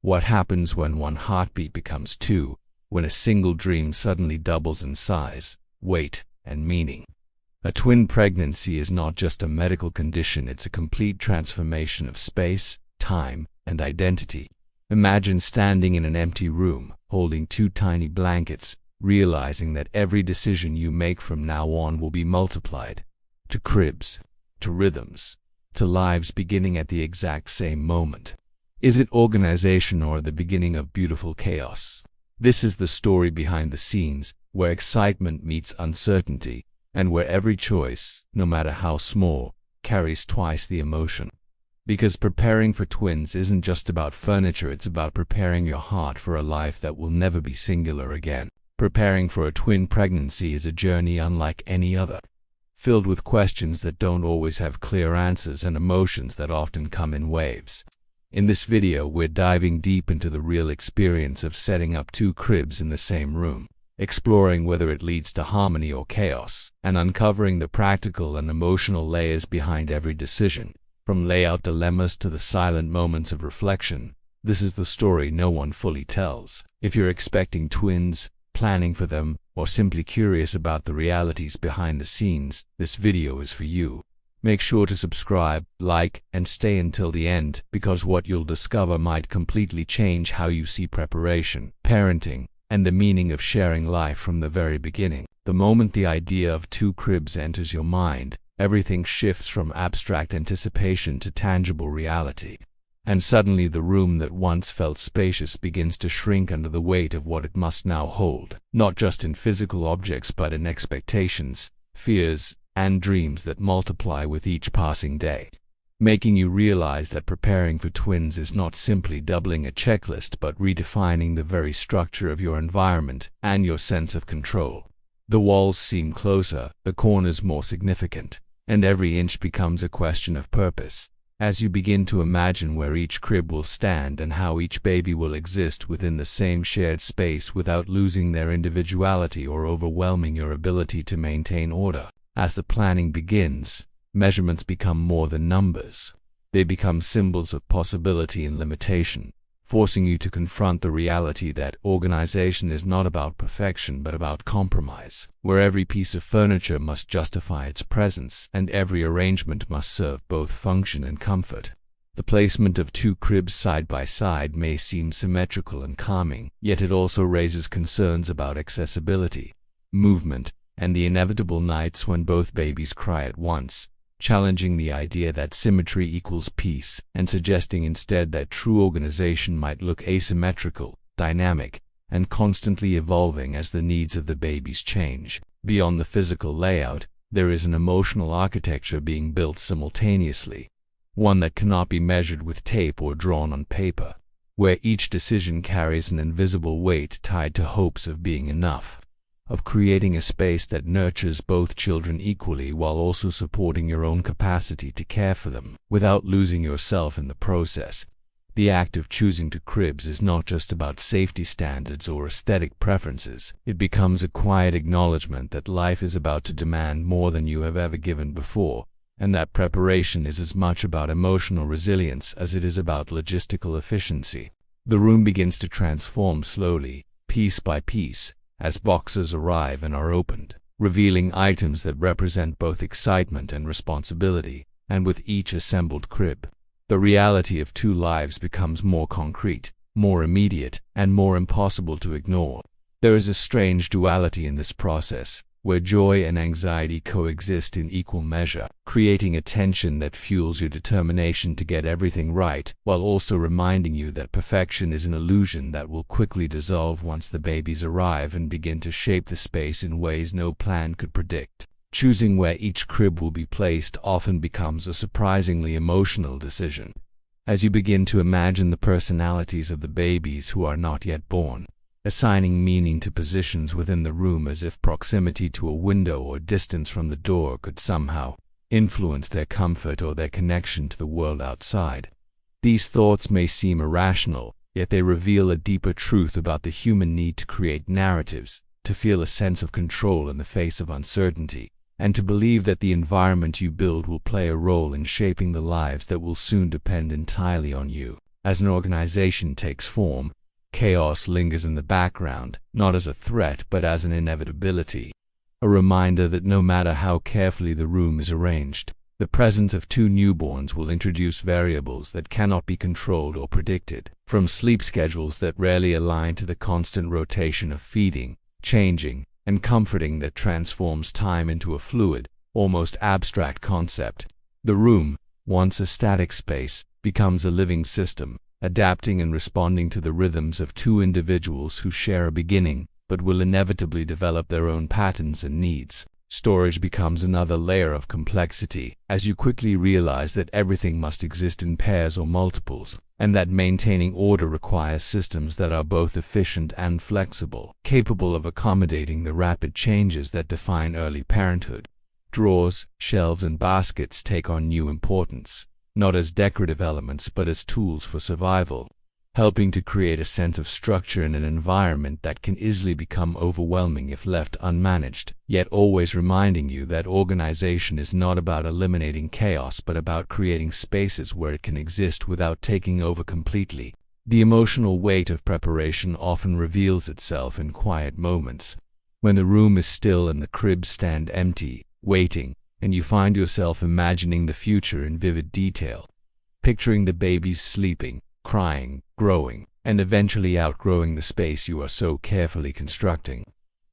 What happens when one heartbeat becomes two, when a single dream suddenly doubles in size, weight, and meaning? A twin pregnancy is not just a medical condition, it's a complete transformation of space, time, and identity. Imagine standing in an empty room, holding two tiny blankets, realizing that every decision you make from now on will be multiplied. To cribs, to rhythms, to lives beginning at the exact same moment. Is it organization or the beginning of beautiful chaos? This is the story behind the scenes, where excitement meets uncertainty, and where every choice, no matter how small, carries twice the emotion. Because preparing for twins isn't just about furniture, it's about preparing your heart for a life that will never be singular again. Preparing for a twin pregnancy is a journey unlike any other, filled with questions that don't always have clear answers and emotions that often come in waves. In this video, we're diving deep into the real experience of setting up two cribs in the same room, exploring whether it leads to harmony or chaos, and uncovering the practical and emotional layers behind every decision. From layout dilemmas to the silent moments of reflection, this is the story no one fully tells. If you're expecting twins, planning for them, or simply curious about the realities behind the scenes, this video is for you. Make sure to subscribe, like, and stay until the end, because what you'll discover might completely change how you see preparation, parenting, and the meaning of sharing life from the very beginning. The moment the idea of two cribs enters your mind, everything shifts from abstract anticipation to tangible reality. And suddenly the room that once felt spacious begins to shrink under the weight of what it must now hold, not just in physical objects but in expectations, fears, and dreams that multiply with each passing day, making you realize that preparing for twins is not simply doubling a checklist but redefining the very structure of your environment and your sense of control. The walls seem closer, the corners more significant, and every inch becomes a question of purpose, as you begin to imagine where each crib will stand and how each baby will exist within the same shared space without losing their individuality or overwhelming your ability to maintain order. As the planning begins, measurements become more than numbers. They become symbols of possibility and limitation, forcing you to confront the reality that organization is not about perfection but about compromise, where every piece of furniture must justify its presence and every arrangement must serve both function and comfort. The placement of two cribs side by side may seem symmetrical and calming, yet it also raises concerns about accessibility, movement, and the inevitable nights when both babies cry at once, challenging the idea that symmetry equals peace and suggesting instead that true organization might look asymmetrical, dynamic, and constantly evolving as the needs of the babies change. Beyond the physical layout, there is an emotional architecture being built simultaneously, one that cannot be measured with tape or drawn on paper, where each decision carries an invisible weight tied to hopes of being enough, of creating a space that nurtures both children equally while also supporting your own capacity to care for them, without losing yourself in the process. The act of choosing two cribs is not just about safety standards or aesthetic preferences. It becomes a quiet acknowledgement that life is about to demand more than you have ever given before, and that preparation is as much about emotional resilience as it is about logistical efficiency. The room begins to transform slowly, piece by piece, as boxes arrive and are opened, revealing items that represent both excitement and responsibility. And with each assembled crib, the reality of two lives becomes more concrete, more immediate, and more impossible to ignore. There is a strange duality in this process, where joy and anxiety coexist in equal measure, creating a tension that fuels your determination to get everything right, while also reminding you that perfection is an illusion that will quickly dissolve once the babies arrive and begin to shape the space in ways no plan could predict. Choosing where each crib will be placed often becomes a surprisingly emotional decision, as you begin to imagine the personalities of the babies who are not yet born, assigning meaning to positions within the room as if proximity to a window or distance from the door could somehow influence their comfort or their connection to the world outside. These thoughts may seem irrational, yet they reveal a deeper truth about the human need to create narratives, to feel a sense of control in the face of uncertainty, and to believe that the environment you build will play a role in shaping the lives that will soon depend entirely on you. As an organization takes form, chaos lingers in the background, not as a threat but as an inevitability. A reminder that no matter how carefully the room is arranged, the presence of two newborns will introduce variables that cannot be controlled or predicted, from sleep schedules that rarely align to the constant rotation of feeding, changing, and comforting that transforms time into a fluid, almost abstract concept. The room, once a static space, becomes a living system, adapting and responding to the rhythms of two individuals who share a beginning, but will inevitably develop their own patterns and needs. Storage becomes another layer of complexity, as you quickly realize that everything must exist in pairs or multiples, and that maintaining order requires systems that are both efficient and flexible, capable of accommodating the rapid changes that define early parenthood. Drawers, shelves, and baskets take on new importance, not as decorative elements but as tools for survival, helping to create a sense of structure in an environment that can easily become overwhelming if left unmanaged, yet always reminding you that organization is not about eliminating chaos but about creating spaces where it can exist without taking over completely. The emotional weight of preparation often reveals itself in quiet moments, when the room is still and the cribs stand empty, waiting, and you find yourself imagining the future in vivid detail, picturing the babies sleeping, crying, growing, and eventually outgrowing the space you are so carefully constructing.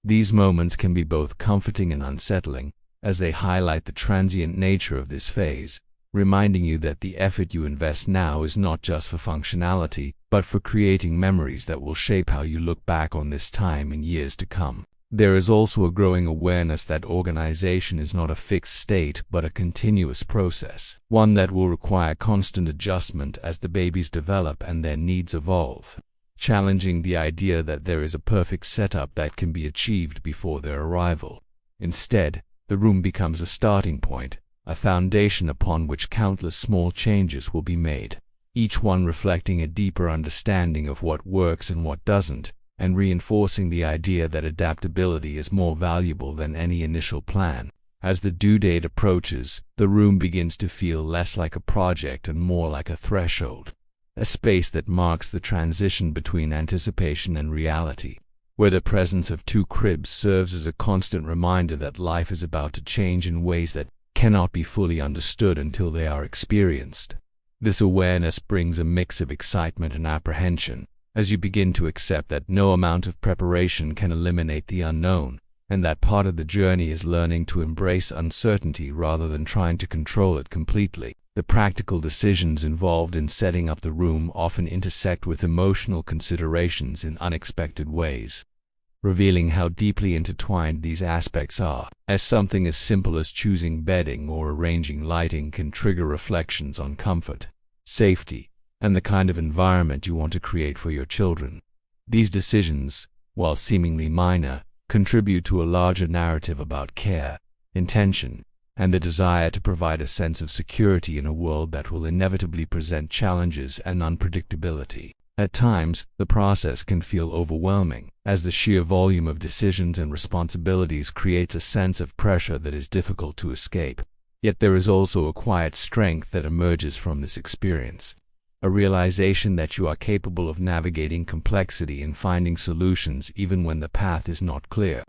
These moments can be both comforting and unsettling, as they highlight the transient nature of this phase, reminding you that the effort you invest now is not just for functionality, but for creating memories that will shape how you look back on this time in years to come. There is also a growing awareness that organization is not a fixed state but a continuous process, one that will require constant adjustment as the babies develop and their needs evolve, challenging the idea that there is a perfect setup that can be achieved before their arrival. Instead, the room becomes a starting point, a foundation upon which countless small changes will be made, each one reflecting a deeper understanding of what works and what doesn't, and reinforcing the idea that adaptability is more valuable than any initial plan. As the due date approaches, the room begins to feel less like a project and more like a threshold, a space that marks the transition between anticipation and reality, where the presence of two cribs serves as a constant reminder that life is about to change in ways that cannot be fully understood until they are experienced. This awareness brings a mix of excitement and apprehension, as you begin to accept that no amount of preparation can eliminate the unknown, and that part of the journey is learning to embrace uncertainty rather than trying to control it completely. The practical decisions involved in setting up the room often intersect with emotional considerations in unexpected ways, revealing how deeply intertwined these aspects are, as something as simple as choosing bedding or arranging lighting can trigger reflections on comfort, safety, and the kind of environment you want to create for your children. These decisions, while seemingly minor, contribute to a larger narrative about care, intention, and the desire to provide a sense of security in a world that will inevitably present challenges and unpredictability. At times, the process can feel overwhelming, as the sheer volume of decisions and responsibilities creates a sense of pressure that is difficult to escape. Yet there is also a quiet strength that emerges from this experience, a realization that you are capable of navigating complexity and finding solutions even when the path is not clear.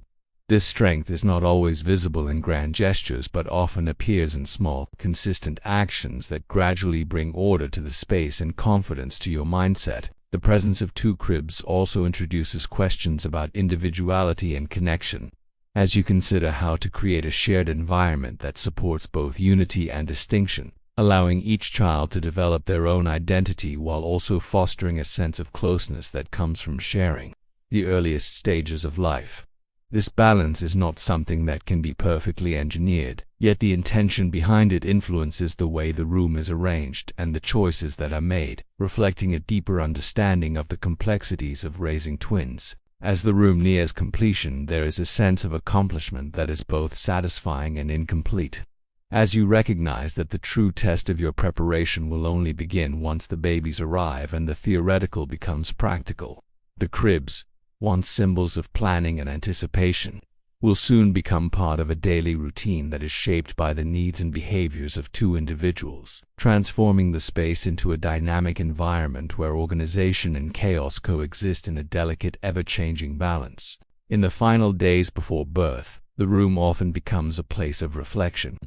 This strength is not always visible in grand gestures but often appears in small, consistent actions that gradually bring order to the space and confidence to your mindset. The presence of two cribs also introduces questions about individuality and connection, as you consider how to create a shared environment that supports both unity and distinction, allowing each child to develop their own identity while also fostering a sense of closeness that comes from sharing the earliest stages of life. This balance is not something that can be perfectly engineered, yet the intention behind it influences the way the room is arranged and the choices that are made, reflecting a deeper understanding of the complexities of raising twins. As the room nears completion, there is a sense of accomplishment that is both satisfying and incomplete, as you recognize that the true test of your preparation will only begin once the babies arrive and the theoretical becomes practical. The cribs, once symbols of planning and anticipation, will soon become part of a daily routine that is shaped by the needs and behaviors of two individuals, transforming the space into a dynamic environment where organization and chaos coexist in a delicate, ever-changing balance. In the final days before birth, the room often becomes a place of reflection,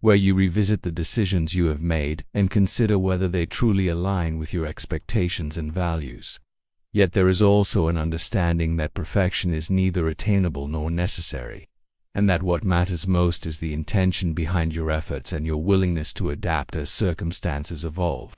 where you revisit the decisions you have made and consider whether they truly align with your expectations and values. Yet there is also an understanding that perfection is neither attainable nor necessary, and that what matters most is the intention behind your efforts and your willingness to adapt as circumstances evolve.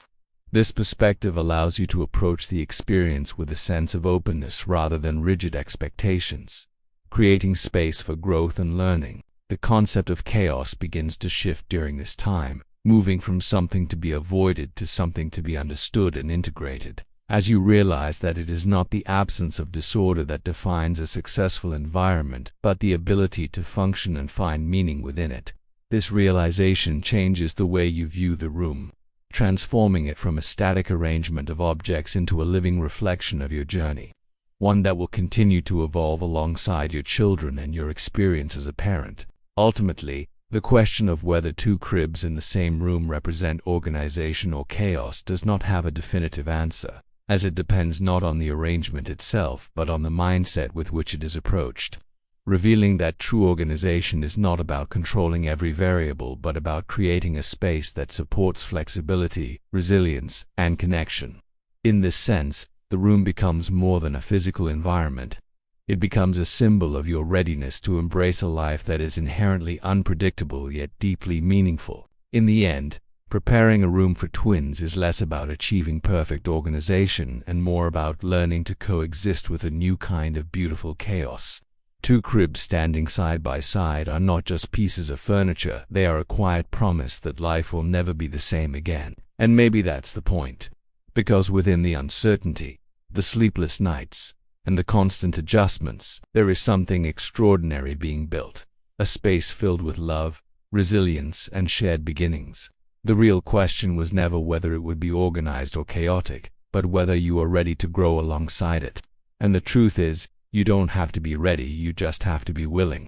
This perspective allows you to approach the experience with a sense of openness rather than rigid expectations, creating space for growth and learning. The concept of chaos begins to shift during this time, moving from something to be avoided to something to be understood and integrated. As you realize that it is not the absence of disorder that defines a successful environment, but the ability to function and find meaning within it. This realization changes the way you view the room, transforming it from a static arrangement of objects into a living reflection of your journey, one that will continue to evolve alongside your children and your experience as a parent. Ultimately, the question of whether two cribs in the same room represent organization or chaos does not have a definitive answer, as it depends not on the arrangement itself but on the mindset with which it is approached, revealing that true organization is not about controlling every variable but about creating a space that supports flexibility, resilience, and connection. In this sense, the room becomes more than a physical environment. It becomes a symbol of your readiness to embrace a life that is inherently unpredictable yet deeply meaningful. In the end, preparing a room for twins is less about achieving perfect organization and more about learning to coexist with a new kind of beautiful chaos. Two cribs standing side by side are not just pieces of furniture, they are a quiet promise that life will never be the same again. And maybe that's the point. Because within the uncertainty, the sleepless nights, and the constant adjustments, there is something extraordinary being built. A space filled with love, resilience, and shared beginnings. The real question was never whether it would be organized or chaotic, but whether you are ready to grow alongside it. And the truth is, you don't have to be ready, you just have to be willing.